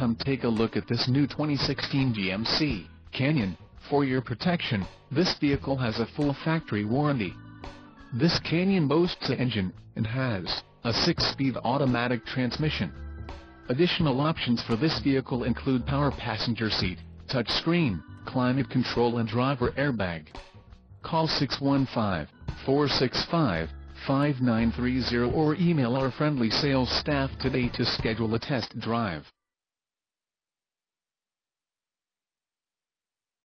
Come take a look at this new 2016 GMC Canyon. For your protection, this vehicle has a full factory warranty. This Canyon boasts an engine, and has a 6-speed automatic transmission. Additional options for this vehicle include power passenger seat, touchscreen, climate control and driver airbag. Call 615-465-5930 or email our friendly sales staff today to schedule a test drive.